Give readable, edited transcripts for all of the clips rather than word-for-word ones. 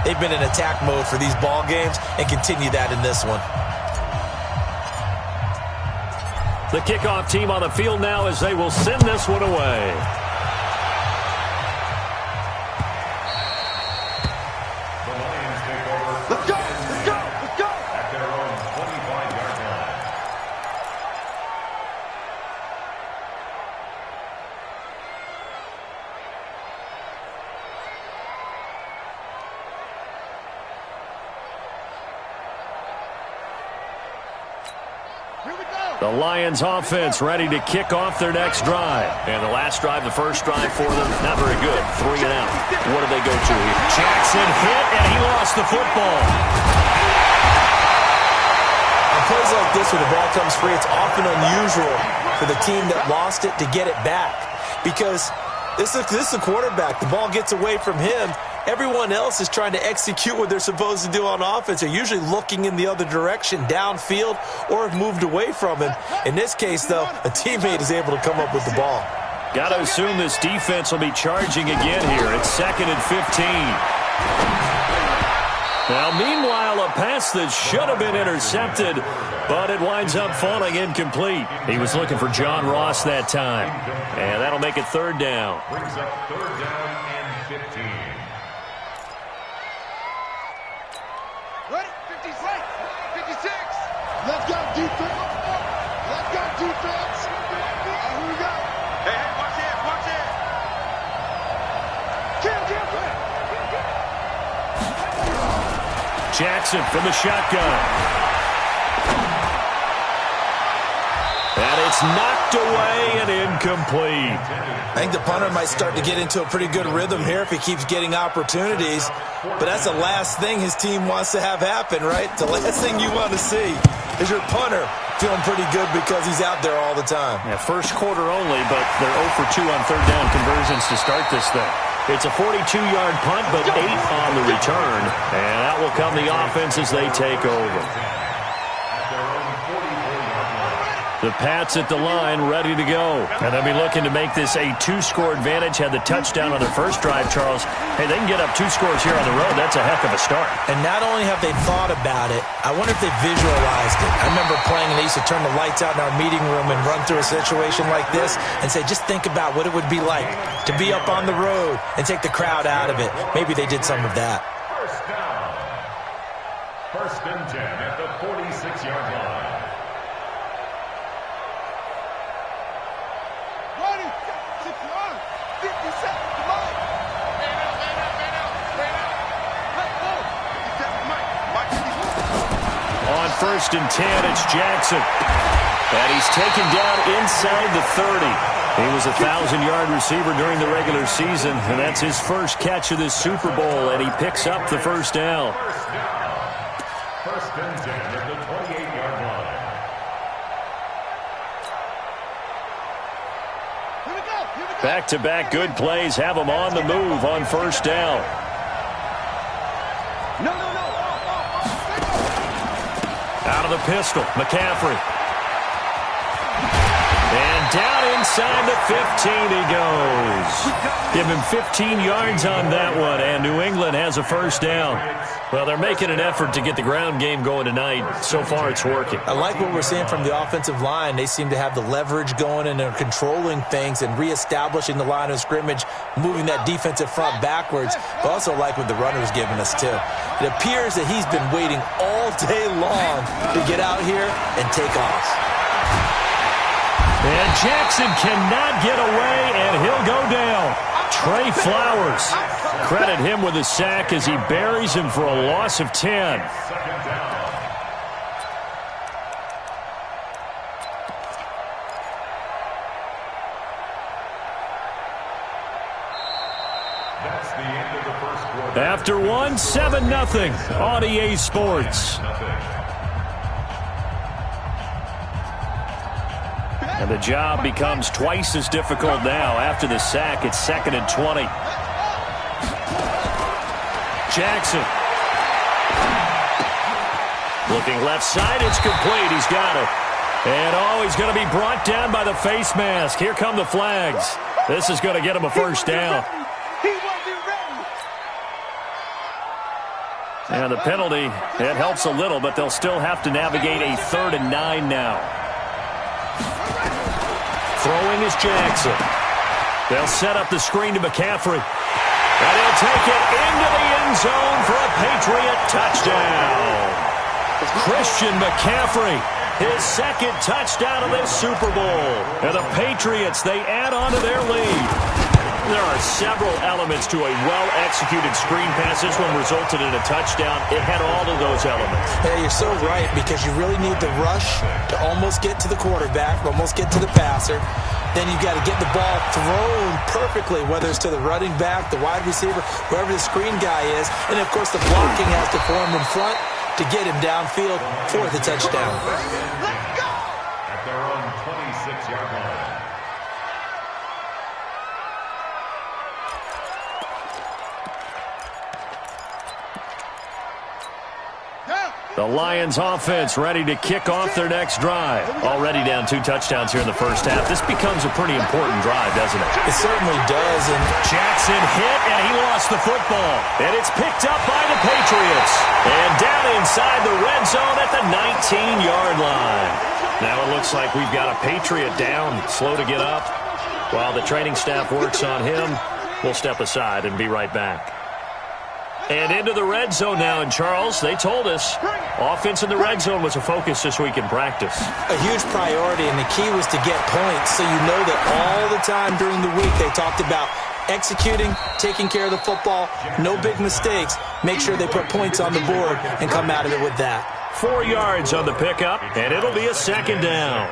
they've been in attack mode for these ball games and continue that in this one. The kickoff team on the field now as they will send this one away. Let's go! Let's go! Let's go! At their own 25-yard line. Here we go! The Lions offense ready to kick off their next drive. And the last drive, the first drive for them, not very good. 3 and out. What do they go to here? Jackson hit, and he lost the football. On plays like this where the ball comes free, it's often unusual for the team that lost it to get it back. Because this is a quarterback. The ball gets away from him. Everyone else is trying to execute what they're supposed to do on offense. They're usually looking in the other direction, downfield, or have moved away from him. In this case, though, a teammate is able to come up with the ball. Got to assume this defense will be charging again here. It's 2nd and 15. Now, meanwhile, a pass that should have been intercepted, but it winds up falling incomplete. He was looking for John Ross that time. And that'll make it 3rd down. Brings up 3rd down and 15. Ready? 56. 56. Let's go, defense. Let's go, defense. Here we go. Hey, watch it, watch it. Jackson from the shotgun. And it's knocked away and incomplete. I think the punter might start to get into a pretty good rhythm here if he keeps getting opportunities. But that's the last thing his team wants to have happen, right? The last thing you want to see is your punter feeling pretty good because he's out there all the time. Yeah, first quarter only, but they're 0 for 2 on 3rd down conversions to start this thing. It's a 42-yard punt, but 8 on the return. And that will come the offense as they take over. The Pats at the line, ready to go. And they'll be looking to make this a 2-score advantage. Had the touchdown on their first drive, Charles. Hey, they can get up 2 scores here on the road. That's a heck of a start. And not only have they thought about it, I wonder if they visualized it. I remember playing, and they used to turn the lights out in our meeting room and run through a situation like this and say, just think about what it would be like to be up on the road and take the crowd out of it. Maybe they did some of that. First down. 1st and 10 at the 46-yard line. On 1st and 10, it's Jackson. And he's taken down inside the 30. He was a 1,000-yard receiver during the regular season, and that's his first catch of this Super Bowl, and he picks up the first down. 1st and 10 at the 28-yard line. Here we go. Here we go. Back-to-back good plays have him on the move on 1st down. No. Out of the pistol, McCaffrey. And down inside the 15 he goes. Give him 15 yards on that one, and New England has a first down. Well, they're making an effort to get the ground game going tonight. So far, it's working. I like what we're seeing from the offensive line. They seem to have the leverage going, and they're controlling things and reestablishing the line of scrimmage, moving that defensive front backwards. But also like what the runner's giving us, too. It appears that he's been waiting all day long to get out here and take off. And Jackson cannot get away, and he'll go down. Trey Flowers. Credit him with a sack as he buries him for a loss of 10. 2nd down. That's the end of the first quarter. After one, 7-0 on EA Sports. And the job becomes twice as difficult now. After the sack, it's 2nd and 20. Jackson. Looking left side, it's complete. He's got it. And he's going to be brought down by the face mask. Here come the flags. This is going to get him a first down. He wasn't ready. And the penalty, it helps a little, but they'll still have to navigate a 3rd and 9 now. Throwing is Jackson. They'll set up the screen to McCaffrey. And he'll take it into the end zone for a Patriot touchdown. Christian McCaffrey, his 2nd touchdown of this Super Bowl. And the Patriots, they add on to their lead. There are several elements to a well-executed screen pass. This one resulted in a touchdown. It had all of those elements. Yeah, you're so right, because you really need the rush to almost get to the quarterback, almost get to the passer. Then you've got to get the ball thrown perfectly, whether it's to the running back, the wide receiver, whoever the screen guy is. And, of course, the blocking has to form in front to get him downfield for the touchdown. Let's go! At their own 26-yard line. The Lions offense ready to kick off their next drive. Already down 2 touchdowns here in the first half. This becomes a pretty important drive, doesn't it? It certainly does. And Jackson hit, and he lost the football. And it's picked up by the Patriots. And down inside the red zone at the 19-yard line. Now it looks like we've got a Patriot down, slow to get up. While the training staff works on him, we'll step aside and be right back. And into the red zone now, and Charles, they told us offense in the red zone was a focus this week in practice. A huge priority, and the key was to get points. So you know that all the time during the week they talked about executing, taking care of the football, no big mistakes. Make sure they put points on the board and come out of it with that. 4 yards on the pickup, and it'll be a 2nd down.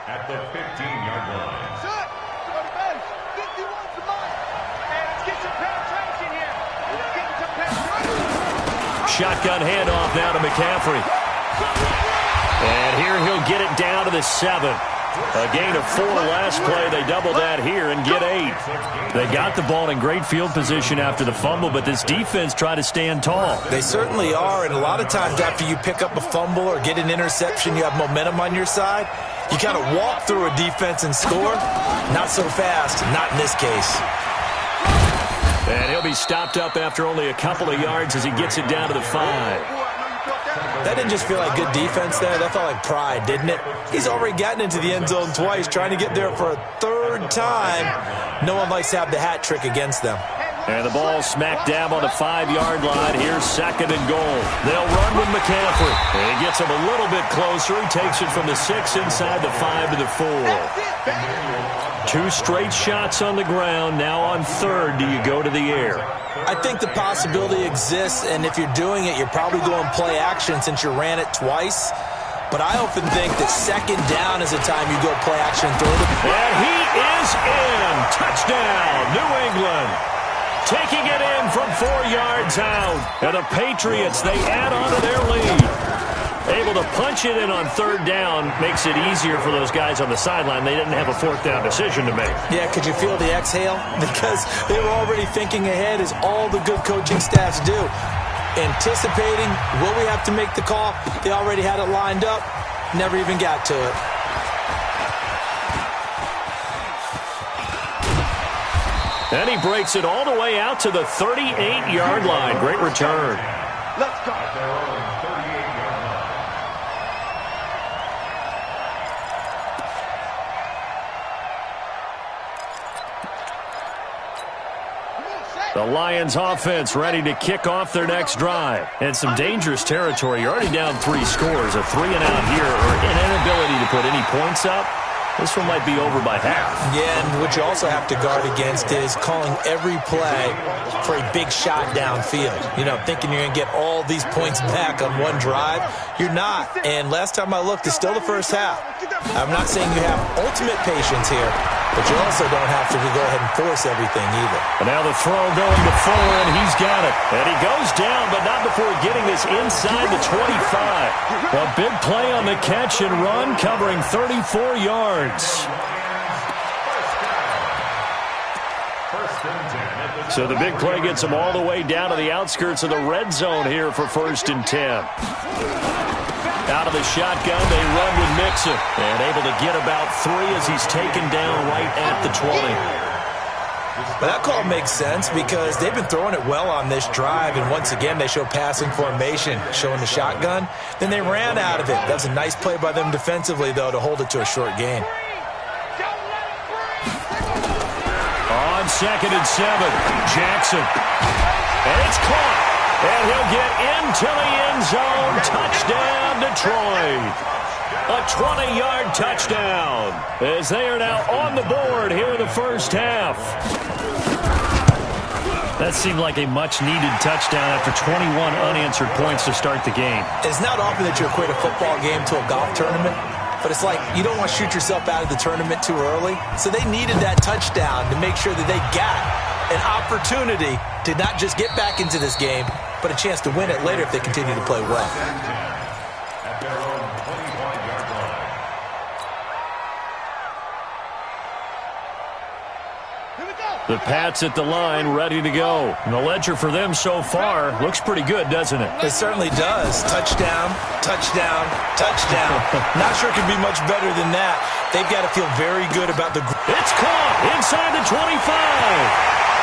At the 15-yard line. Shut! Go to base! 51's the mark! And let's get some penetration here! Let's get some penetration! Shotgun handoff now to McCaffrey. And here he'll get it down to the 7. A gain of 4 last play. They double that here and get 8. They got the ball in great field position after the fumble, but this defense tried to stand tall. They certainly are, and a lot of times after you pick up a fumble or get an interception, you have momentum on your side. You kind of walk through a defense and score. Not so fast, not in this case. And he'll be stopped up after only a couple of yards as he gets it down to the 5. That didn't just feel like good defense there. That felt like pride, didn't it? He's already gotten into the end zone twice, trying to get there for a 3rd time. No one likes to have the hat trick against them. And the ball smack dab on the 5-yard line. Here's 2nd and goal. They'll run with McCaffrey. And he gets him a little bit closer. He takes it from the 6 inside the 5 to the 4. 2 straight shots on the ground. Now on 3rd, do you go to the air? I think the possibility exists, and if you're doing it, you're probably going play action since you ran it twice. But I often think that 2nd down is the time you go play action and throw it. And he is in. Touchdown, New England. Taking it in from 4 yards out. And the Patriots, they add on to their lead. Able to punch it in on 3rd down makes it easier for those guys on the sideline. They didn't have a 4th down decision to make. Yeah, could you feel the exhale? Because they were already thinking ahead, as all the good coaching staffs do. Anticipating, will we have to make the call? They already had it lined up. Never even got to it. And he breaks it all the way out to the 38-yard line. Great return. Let's go! At their own 38-yard line. The Lions offense ready to kick off their next drive. And some dangerous territory. You're already down 3 scores. A 3-and-out here, or an inability to put any points up. This one might be over by half. Yeah, and what you also have to guard against is calling every play for a big shot downfield. You know, thinking you're going to get all these points back on one drive. You're not. And last time I looked, it's still the first half. I'm not saying you have ultimate patience here, but you also don't have to go ahead and force everything either. And now the throw going to Fuller, and he's got it. And he goes down, but not before getting this inside the 25. A big play on the catch and run, covering 34 yards. So the big play gets him all the way down to the outskirts of the red zone here for 1st and 10. Out of the shotgun, they run with Mixon. And able to get about 3 as he's taken down right at the 20. But that call makes sense because they've been throwing it well on this drive, and once again they show passing formation, showing the shotgun. Then they ran out of it. That was a nice play by them defensively, though, to hold it to a short gain. On 2nd and 7, Jackson. And it's caught. And he'll get into the end zone. Touchdown, Detroit. A 20-yard touchdown as they are now on the board here in the first half. That seemed like a much-needed touchdown after 21 unanswered points to start the game. It's not often that you equate a football game to a golf tournament, but it's like you don't want to shoot yourself out of the tournament too early. So they needed that touchdown to make sure that they got an opportunity to not just get back into this game, but a chance to win it later if they continue to play well. The Pats at the line, ready to go. And the ledger for them so far looks pretty good, doesn't it? It certainly does. Touchdown, touchdown, touchdown. Not sure it could be much better than that. They've got to feel very good about the... It's caught inside the 25.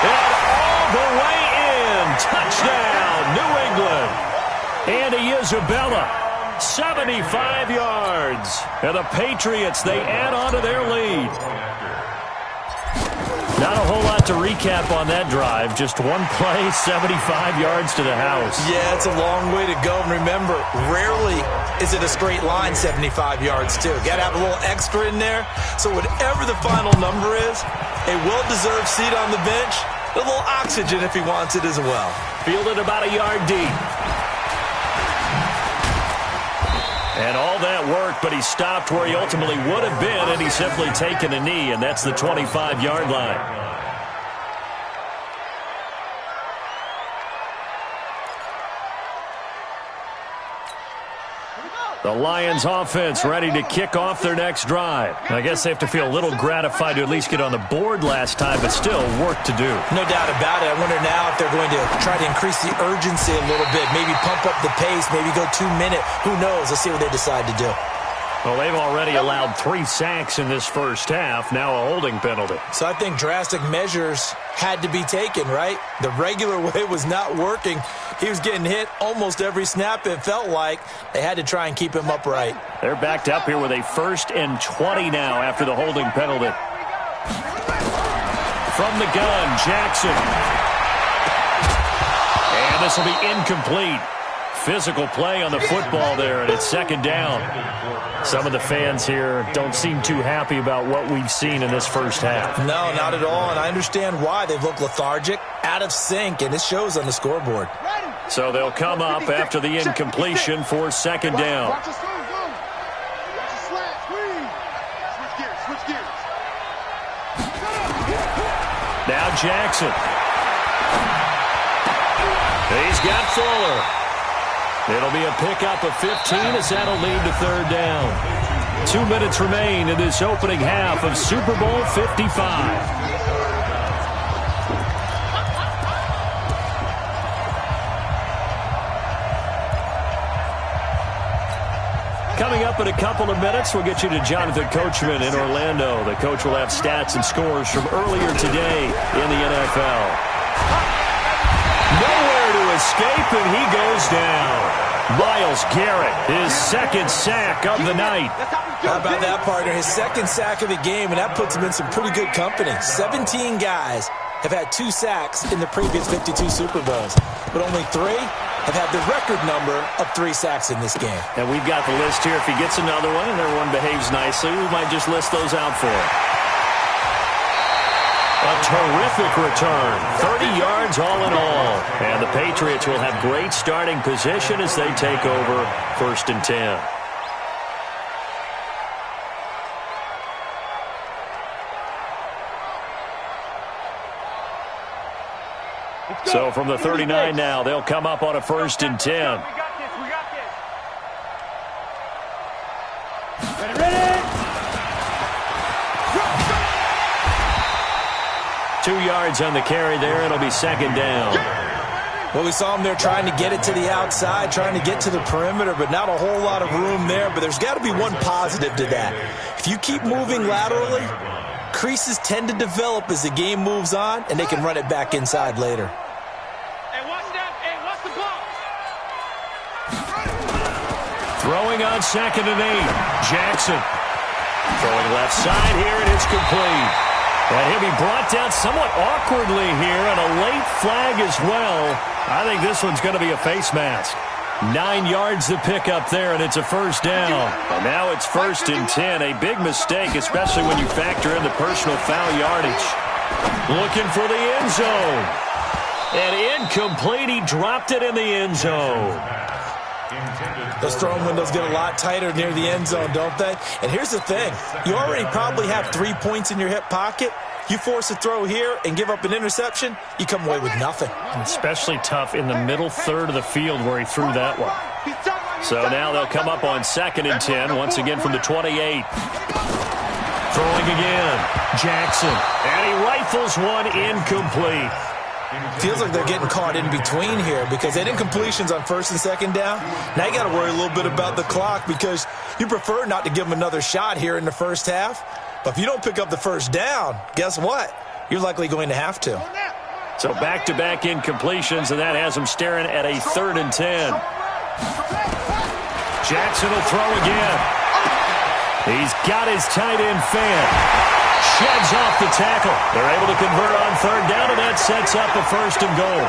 And all the way in. Touchdown, New England. Andy Isabella, 75 yards. And the Patriots, they add on to their lead. Not a whole lot to recap on that drive. Just one play, 75 yards to the house. Yeah, it's a long way to go. And remember, rarely is it a straight line 75 yards, too. Got to have a little extra in there. So whatever the final number is, a well-deserved seat on the bench, a little oxygen if he wants it as well. Fielded about a yard deep. And all that worked, but he stopped where he ultimately would have been, and he's simply taken a knee, and that's the 25-yard line. The Lions offense ready to kick off their next drive. I guess they have to feel a little gratified to at least get on the board last time, but still work to do. No doubt about it. I wonder now if they're going to try to increase the urgency a little bit, maybe pump up the pace, maybe go 2-minute. Who knows? Let's see what they decide to do. Well, they've already allowed 3 sacks in this first half, now a holding penalty. So I think drastic measures had to be taken, right? The regular way was not working. He was getting hit almost every snap, it felt like. They had to try and keep him upright. They're backed up here with a 1st and 20 now after the holding penalty. From the gun, Jackson. And this will be incomplete. Physical play on the football there, and it's 2nd down. Some of the fans here don't seem too happy about what we've seen in this first half. No, not at all, and I understand why. They've looked lethargic, out of sync, and it shows on the scoreboard. So they'll come up after the incompletion for 2nd down. Now Jackson. He's got Fuller. It'll be a pickup of 15 as that'll lead to 3rd down. 2 minutes remain in this opening half of Super Bowl 55. Coming up in a couple of minutes, we'll get you to Jonathan Coachman in Orlando. The coach will have stats and scores from earlier today in the NFL. Nowhere to escape, and he goes down. Myles Garrett, his 2nd sack of the night. How about that, partner? His 2nd sack of the game, and that puts him in some pretty good company. 17 guys have had 2 sacks in the previous 52 Super Bowls, but only 3 have had the record number of 3 sacks in this game. And we've got the list here. If he gets another one and everyone behaves nicely, we might just list those out for him. A terrific return, 30 yards all in all. And the Patriots will have great starting position as they take over 1st and 10. So from the 39 now, they'll come up on a 1st and 10. We got this. We got this. Ready? 2 yards on the carry there. It'll be 2nd down. Well, we saw him there trying to get it to the outside, trying to get to the perimeter, but not a whole lot of room there. But there's got to be one positive to that. If you keep moving laterally, Creases tend to develop as the game moves on, and they can run it back inside later. Hey, watch that. Hey, watch the ball. Throwing on 2nd and 8. Jackson. Throwing left side here, and it's complete. And he'll be brought down somewhat awkwardly here, and a late flag as well. I think this one's going to be a face mask. 9 yards to pick up there, and it's a first down. And now it's 1st and 10. A big mistake, especially when you factor in the personal foul yardage. Looking for the end zone. And incomplete. He dropped it in the end zone. Those throwing windows get a lot tighter near the end zone, don't they? And here's the thing. You already probably have 3 points in your hip pocket. You force a throw here and give up an interception, you come away with nothing. Especially tough in the middle third of the field where he threw that one. So now they'll come up on 2nd and 10, once again from the 28. Throwing again. Jackson. And he rifles one incomplete. Feels like they're getting caught in between here because they didn't incompletions on 1st and 2nd down. Now you got to worry a little bit about the clock because you prefer not to give them another shot here in the first half. But if you don't pick up the first down, guess what? You're likely going to have to. So back-to-back incompletions, and that has him staring at a 3rd and 10. Jackson will throw again. He's got his tight end fan. Sheds off the tackle. They're able to convert on 3rd down, and that sets up a 1st and goal.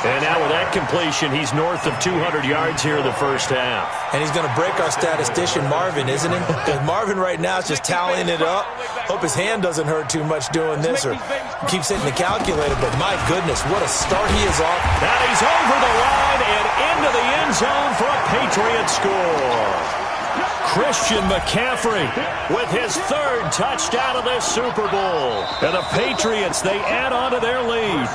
And now with that completion, he's north of 200 yards here in the first half. And he's going to break our statistician, Marvin, isn't he? Because Marvin right now is just tallying it up. Hope his hand doesn't hurt too much doing this or keeps hitting the calculator. But my goodness, what a start he is off. Now he's over the line and into the end zone for a Patriot score. Christian McCaffrey with his 3rd touchdown of this Super Bowl. And the Patriots, they add on to their lead.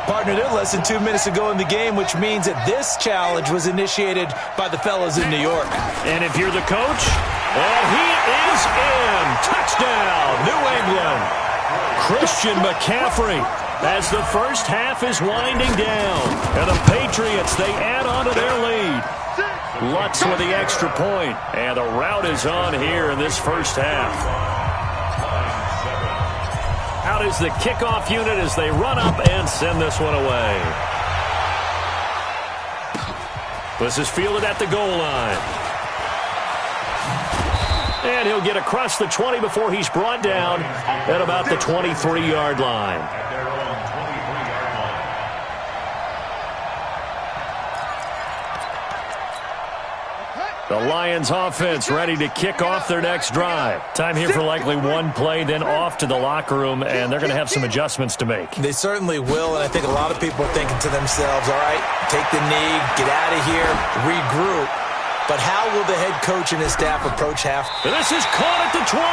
Partner, they're less than 2 minutes ago in the game, which means that this challenge was initiated by the fellas in New York. And if you're the coach, and he is in. Touchdown, New England. Christian McCaffrey as the first half is winding down. And the Patriots, they add on to their lead. Lutz with the extra point. And the rout is on here in this first half. Out is the kickoff unit as they run up and send this one away. This is fielded at the goal line. And he'll get across the 20 before he's brought down at about the 23-yard line. The Lions offense ready to kick off their next drive. Time here for likely one play, then off to the locker room, and they're going to have some adjustments to make. They certainly will, and I think a lot of people are thinking to themselves, all right, take the knee, get out of here, regroup. But how will the head coach and his staff approach half? This is caught at the 20.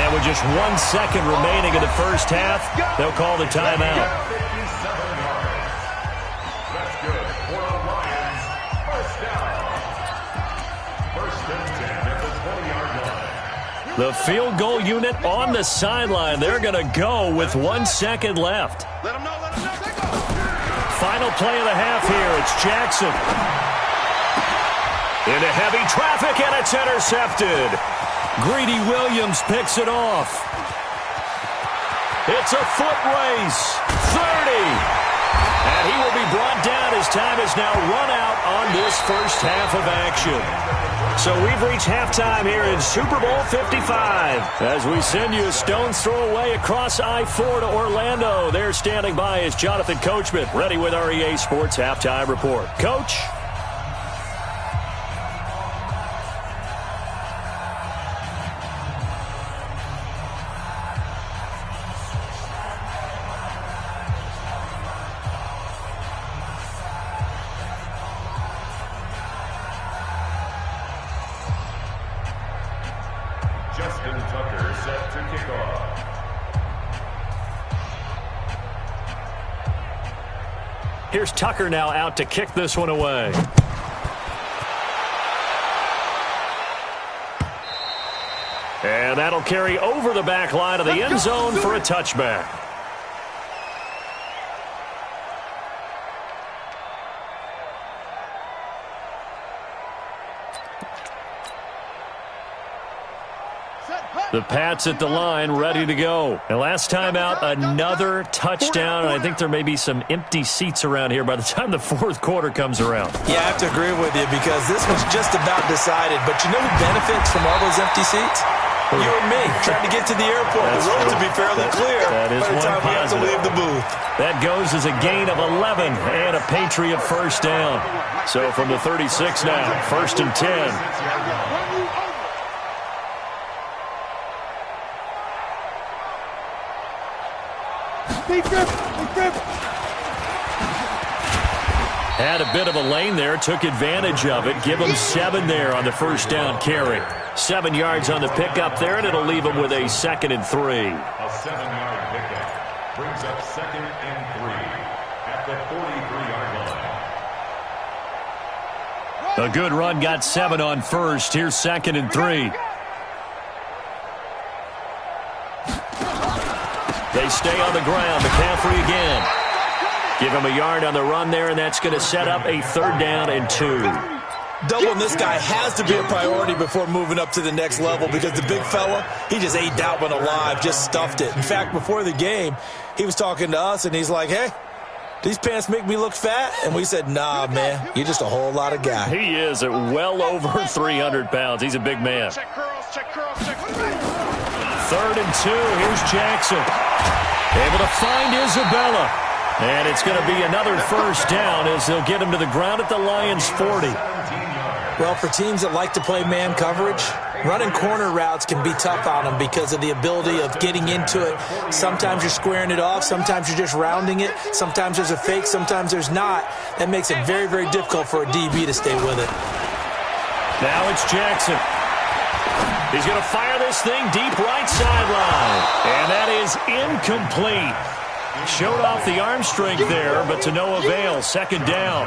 And with just 1 second remaining in the first half, they'll call the timeout. The field goal unit on the sideline. They're going to go with 1 second left. Let him know. Final play of the half here. It's Jackson. Into heavy traffic, and it's intercepted. Greedy Williams picks it off. It's a foot race. 30. And he will be brought down as time is now run out on this first half of action. So we've reached halftime here in Super Bowl 55. As we send you a stone's throw away across I-4 to Orlando. There standing by is Jonathan Coachman, ready with our EA Sports Halftime Report. Coach? Here's Tucker now out to kick this one away. And that'll carry over the back line of the end zone for a touchback. The Pats at the line, ready to go. And last time out, another touchdown. And I think there may be some empty seats around here by the time the fourth quarter comes around. Yeah, I have to agree with you because this one's just about decided. But you know who benefits from all those empty seats? You and me, trying to get to the airport. The road to be fairly clear that is by the time we have to positive. leave the booth. That goes as a gain of 11 and a Patriot first down. So from the 36 now, 1st and 10. Had a bit of a lane there, took advantage of it. Give him 7 there on the first down carry. 7 yards on the pickup there, and it'll leave him with a 2nd and 3. A 7-yard pickup brings up 2nd and 3 at the 43-yard line. A good run got 7 on first. Here's 2nd and 3. They stay on the ground. McCaffrey again. Give him a yard on the run there, and that's going to set up a 3rd down and 2. Doubling this guy has to be a priority before moving up to the next level because the big fella, he just ate that one alive, just stuffed it. In fact, before the game, he was talking to us, and he's like, hey, these pants make me look fat? And we said, nah, man, you're just a whole lot of guy. He is at well over 300 pounds. He's a big man. Check curls, check curls, check curls. 3rd and 2. Here's Jackson. Able to find Isabella. And it's going to be another first down as they'll get him to the ground at the Lions' 40. Well, for teams that like to play man coverage, running corner routes can be tough on them because of the ability of getting into it. Sometimes you're squaring it off. Sometimes you're just rounding it. Sometimes there's a fake. Sometimes there's not. That makes it very, very difficult for a DB to stay with it. Now it's Jackson. He's going to fire this thing deep right sideline. And that is incomplete. Showed off the arm strength there, but to no avail. 2nd down.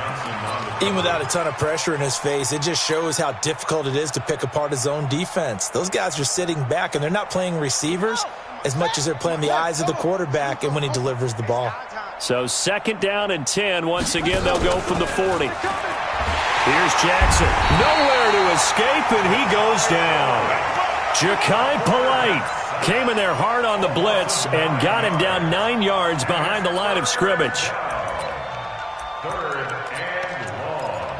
Even without a ton of pressure in his face, it just shows how difficult it is to pick apart his own defense. Those guys are sitting back, and they're not playing receivers as much as they're playing the eyes of the quarterback and when he delivers the ball. So 2nd down and 10. Once again, they'll go from the 40. Here's Jackson. Nowhere to escape, and he goes down. Ja'Kai Polite came in there hard on the blitz and got him down 9 yards behind the line of scrimmage. 3rd and long.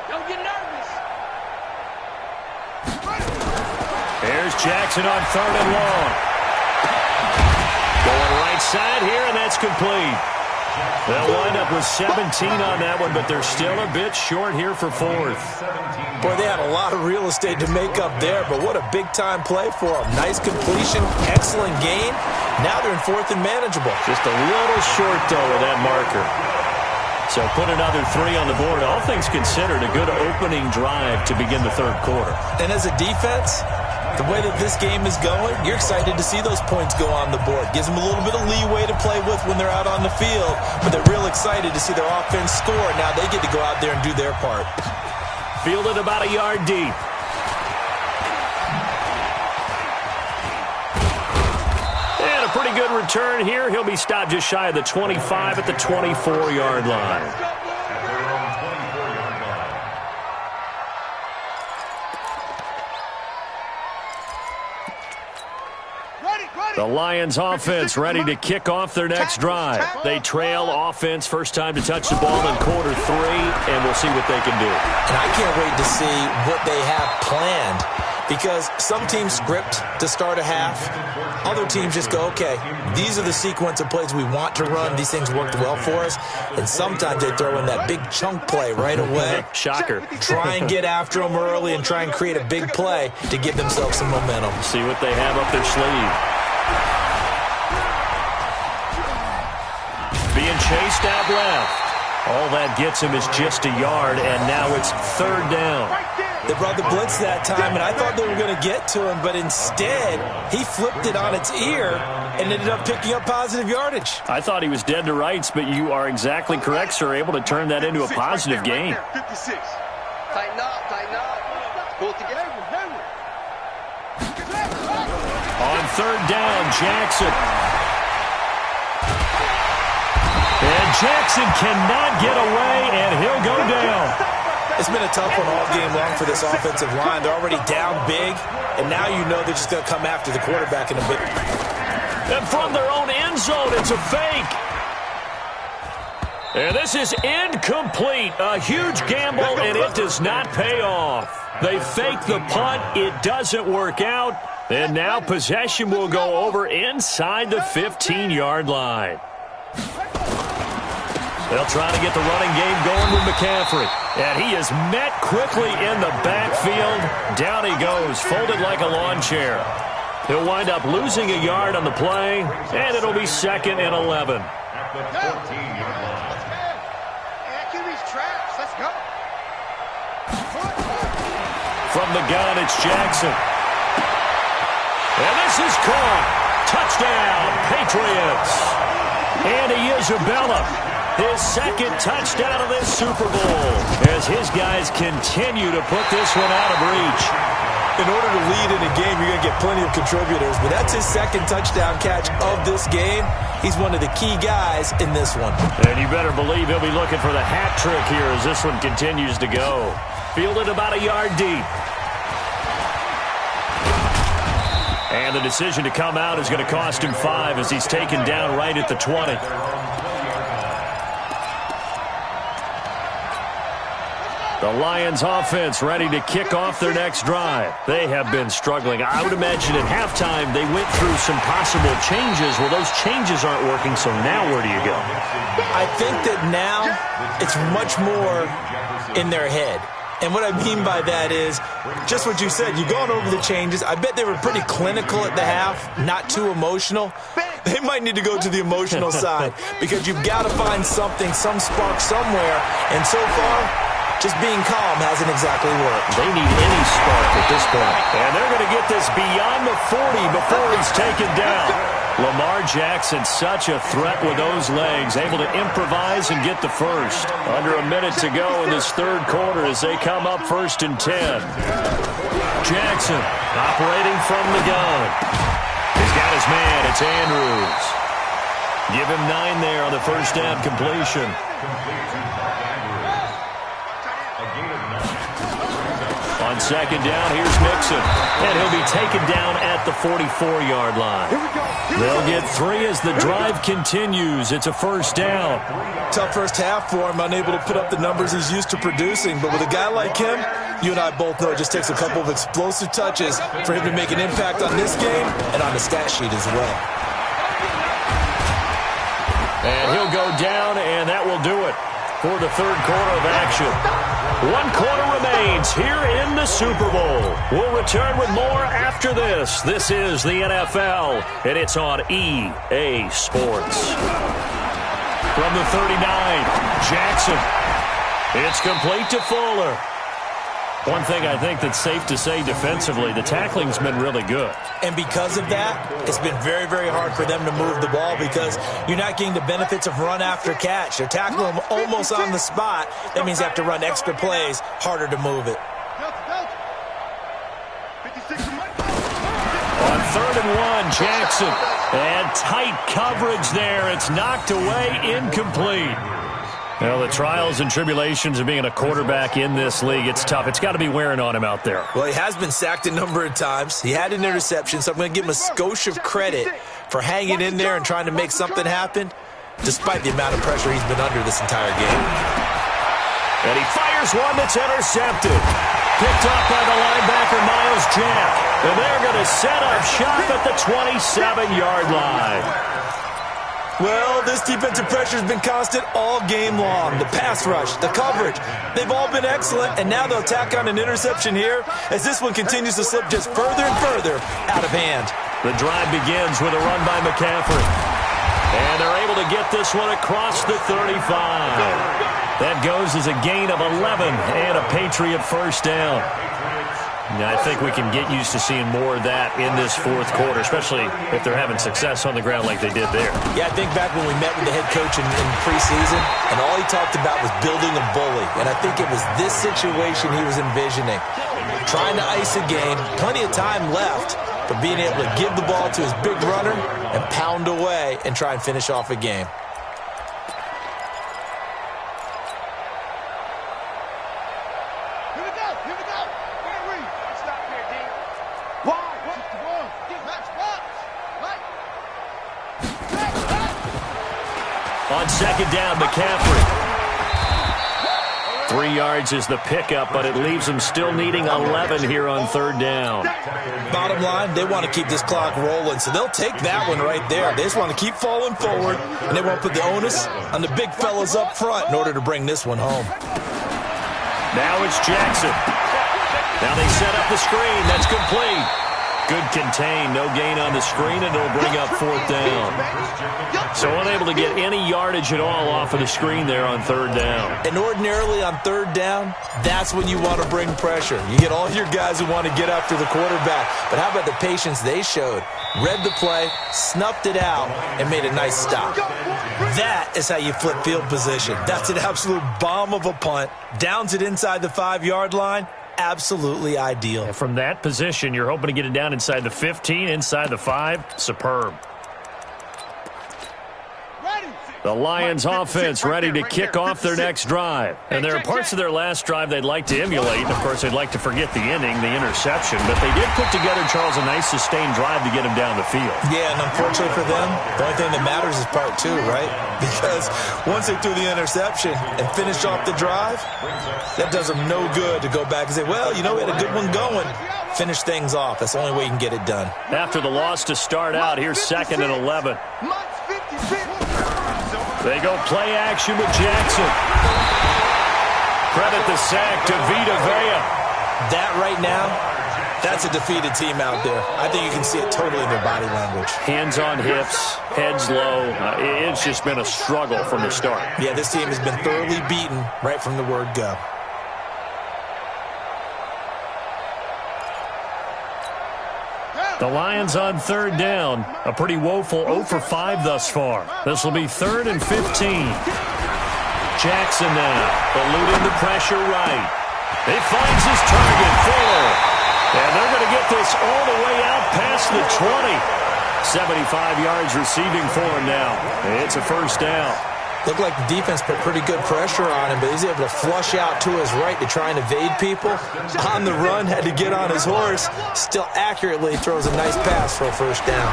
Don't get nervous. Here's Jackson on 3rd and long. Going right side here, and that's complete. They'll wind up with 17 on that one, but they're still a bit short here for 4th. Boy, they had a lot of real estate to make up there, but what a big-time play for them. Nice completion, excellent gain. Now they're in 4th and manageable. Just a little short, though, with that marker. So put another 3 on the board. All things considered, a good opening drive to begin the 3rd quarter. And as a defense, the way that this game is going, you're excited to see those points go on the board. Gives them a little bit of leeway to play with when they're out on the field, but they're real excited to see their offense score. Now they get to go out there and do their part. Fielded about a yard deep. And a pretty good return here. He'll be stopped just shy of the 25 at the 24-yard line. At their own 24-yard line. The Lions offense ready to kick off their next drive. They trail offense first time to touch the ball in quarter 3, and we'll see what they can do. And I can't wait to see what they have planned because some teams script to start a half. Other teams just go, okay, these are the sequence of plays we want to run. These things worked well for us. And sometimes they throw in that big chunk play right away. Shocker. Try and get after them early and try and create a big play to give themselves some momentum. See what they have up their sleeve. Being chased out left. All that gets him is just a yard, and now it's 3rd down. They brought the blitz that time, and I thought they were going to get to him, but instead, he flipped it on its ear and ended up picking up positive yardage. I thought he was dead to rights, but you are exactly correct, sir. Able to turn that into a positive gain. 56. Tighten up. Pull it together. On 3rd down, Jackson. And Jackson cannot get away, and he'll go down. It's been a tough one all game long for this offensive line. They're already down big, and now you know they're just going to come after the quarterback in a bit. And from their own end zone, it's a fake. And this is incomplete. A huge gamble, and it does not pay off. They fake the punt. It doesn't work out. And now possession will go over inside the 15-yard line. They'll try to get the running game going with McCaffrey. And he is met quickly in the backfield. Down he goes, folded like a lawn chair. He'll wind up losing a yard on the play, and it'll be 2nd and 11. At the 14-yard line. QB's traps. Let's go. From the gun, it's Jackson. And this is caught. Touchdown, Patriots. Andy Isabella, his 2nd touchdown of this Super Bowl, as his guys continue to put this one out of reach. In order to lead in a game, you're going to get plenty of contributors, but that's his 2nd touchdown catch of this game. He's one of the key guys in this one. And you better believe he'll be looking for the hat trick here as this one continues to go. Fielded about a yard deep. And the decision to come out is going to cost him 5 as he's taken down right at the 20. The Lions offense ready to kick off their next drive. They have been struggling. I would imagine at halftime they went through some possible changes. Well, those changes aren't working, so now where do you go? I think that now it's much more in their head. And what I mean by that is just what you said. You've gone over the changes. I bet they were pretty clinical at the half, not too emotional. They might need to go to the emotional side because you've got to find something, some spark somewhere. And so far, just being calm hasn't exactly worked. They need any spark at this point. And they're going to get this beyond the 40 before he's taken down. Lamar Jackson, such a threat with those legs, able to improvise and get the first. Under a minute to go in this 3rd quarter as they come up 1st and 10. Jackson operating from the gun. He's got his man. It's Andrews. Give him 9 there on the first down completion. On 2nd down, here's Mixon. And he'll be taken down at the 44-yard line. They'll get 3 as the drive continues. It's a 1st down. Tough first half for him, unable to put up the numbers he's used to producing. But with a guy like him, you and I both know it just takes a couple of explosive touches for him to make an impact on this game and on the stat sheet as well. And he'll go down, and that will do it for the 3rd quarter of action. 1 quarter remains here in the Super Bowl. We'll return with more after this. This is the NFL, and it's on EA Sports. From the 39, Jackson. It's complete to Fuller. One thing I think that's safe to say defensively, the tackling's been really good. And because of that, it's been very, very hard for them to move the ball because you're not getting the benefits of run after catch. They're tackling them almost on the spot. That means they have to run extra plays, harder to move it. On 3rd and 1, Jackson. And tight coverage there. It's knocked away, incomplete. Well, the trials and tribulations of being a quarterback in this league, it's tough. It's got to be wearing on him out there. Well, he has been sacked a number of times. He had an interception, so I'm going to give him a skosh of credit for hanging in there and trying to make something happen, despite the amount of pressure he's been under this entire game. And he fires one that's intercepted. Picked up by the linebacker, Miles Jack. And they're going to set up shop at the 27-yard line. Well, this defensive pressure has been constant all game long. The pass rush, the coverage, they've all been excellent, and now they'll tack on an interception here as this one continues to slip just further and further out of hand. The drive begins with a run by McCaffrey. And they're able to get this one across the 35. That goes as a gain of 11 and a Patriot 1st down. I think we can get used to seeing more of that in this 4th quarter, especially if they're having success on the ground like they did there. Yeah, I think back when we met with the head coach in preseason, and all he talked about was building a bully. And I think it was this situation he was envisioning. Trying to ice a game, plenty of time left, but being able to give the ball to his big runner and pound away and try and finish off a game. Here we go. Where are we? Stop here, D. Why? Match box. Right. On second down, McCaffrey. 3 yards is the pickup, but it leaves them still needing 11 here on third down. Bottom line, they want to keep this clock rolling, so they'll take that one right there. They just want to keep falling forward, and they won't put the onus on the big fellas up front in order to bring this one home. Now it's Jackson. Now they set up the screen. That's complete. Good contain. No gain on the screen, and it'll bring up fourth down. So unable to get any yardage at all off of the screen there on third down. And ordinarily on third down, that's when you want to bring pressure. You get all your guys who want to get after the quarterback. But how about the patience they showed? Read the play, snuffed it out, and made a nice stop. That is how you flip field position. That's an absolute bomb of a punt. Downs it inside the 5-yard line. Absolutely ideal. And from that position, you're hoping to get it down inside the 15, inside the 5. Superb. The Lions offense ready to kick off their next drive. And there are parts of their last drive they'd like to emulate. And, of course, they'd like to forget the inning, the interception. But they did put together, Charles, a nice sustained drive to get him down the field. Yeah, and unfortunately for them, the only thing that matters is part 2, right? Because once they threw the interception and finished off the drive, that does them no good to go back and say, well, you know, we had a good one going. Finish things off. That's the only way you can get it done. After the loss to start out, here's second and 11. They go play action with Jackson. Credit the sack to Vita Vea. That right now, that's a defeated team out there. I think you can see it totally in their body language. Hands on hips, heads low. It's just been a struggle from the start. Yeah, this team has been thoroughly beaten right from the word go. The Lions on third down. A pretty woeful 0 for 5 thus far. This will be 3rd and 15. Jackson now, eluding the pressure right. He finds his target, Fuller. And they're going to get this all the way out past the 20. 75 yards receiving for him now. It's a first down. Looked like the defense put pretty good pressure on him, but he's able to flush out to his right to try and evade people. On the run, had to get on his horse. Still accurately throws a nice pass for a first down.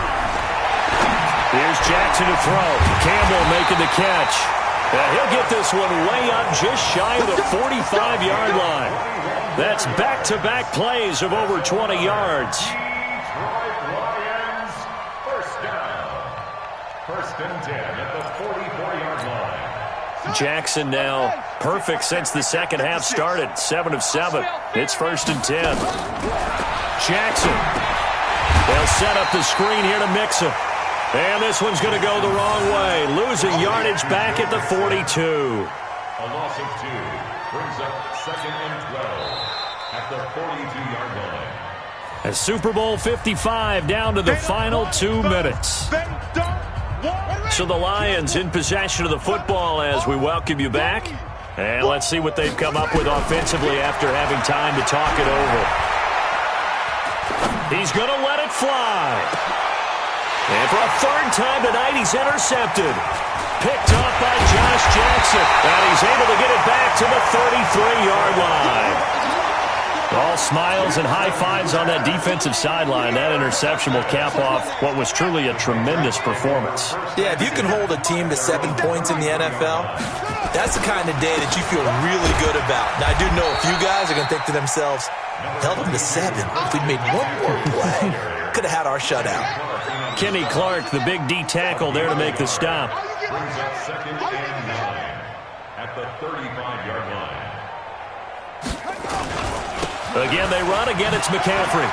Here's Jackson to throw. Campbell making the catch. He'll get this one way up just shy of the 45-yard line. That's back-to-back plays of over 20 yards. First and 10 at the 44-yard line. Jackson now perfect since the second half started. 7 of 7. It's 1st and 10. Jackson. They'll set up the screen here to Mixon. And this one's going to go the wrong way. Losing yardage back at the 42. A loss of 2 brings up 2nd and 12 at the 42-yard line. A Super Bowl 55 down to the final 2 minutes. So the Lions in possession of the football as we welcome you back. And let's see what they've come up with offensively after having time to talk it over. He's going to let it fly. And for a 3rd time tonight, he's intercepted. Picked off by Josh Jackson. And he's able to get it back to the 33-yard line. All smiles and high fives on that defensive sideline. That interception will cap off what was truly a tremendous performance. Yeah, if you can hold a team to 7 points in the NFL, that's the kind of day that you feel really good about. Now, I do know a few guys are going to think to themselves, held them to 7. If we'd made one more play, could have had our shutout. Kenny Clark, the big D tackle there to make the stop. Brings up 2nd and 9 at the 35-yard line. Again, they run. Again, it's McCaffrey.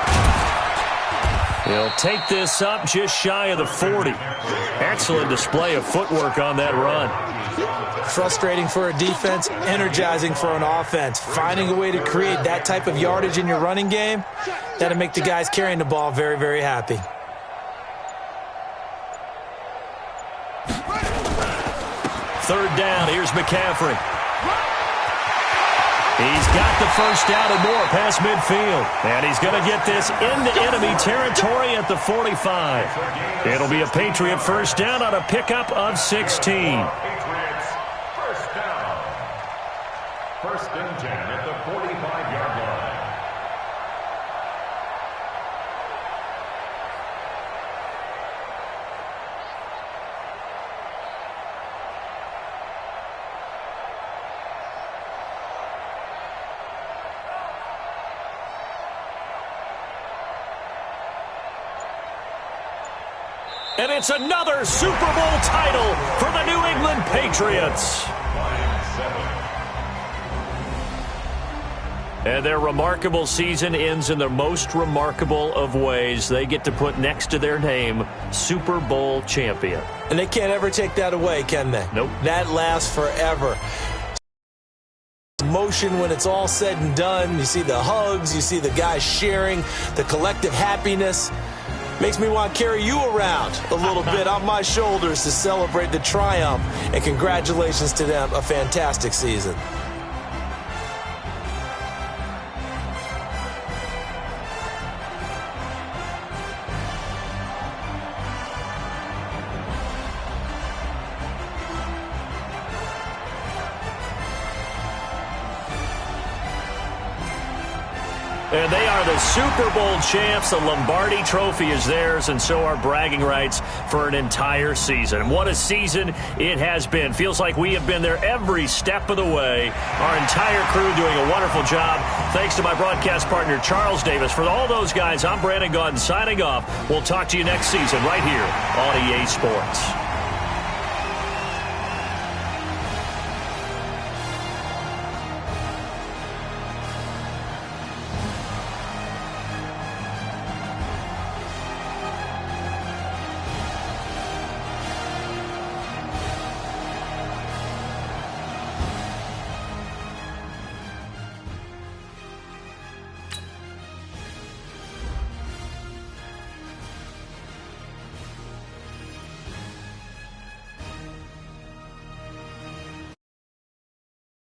He'll take this up just shy of the 40. Excellent display of footwork on that run. Frustrating for a defense, energizing for an offense. Finding a way to create that type of yardage in your running game, that'll make the guys carrying the ball very, very happy. Third down. Here's McCaffrey. He's got the first down and more past midfield. And he's going to get this into enemy territory at the 45. It'll be a Patriot first down on a pickup of 16. Patriots first down. 1st and 10 at the 45-yard line. And it's another Super Bowl title for the New England Patriots. And their remarkable season ends in the most remarkable of ways. They get to put next to their name, Super Bowl champion. And they can't ever take that away, can they? Nope. That lasts forever. Emotion when it's all said and done. You see the hugs, you see the guys sharing, the collective happiness. Makes me want to carry you around a little bit on my shoulders to celebrate the triumph. And congratulations to them. A fantastic season. And they are the Super Bowl champs. The Lombardi Trophy is theirs, and so are bragging rights for an entire season. What a season it has been. Feels like we have been there every step of the way. Our entire crew doing a wonderful job. Thanks to my broadcast partner, Charles Davis. For all those guys, I'm Brandon Gaudin signing off. We'll talk to you next season right here on EA Sports.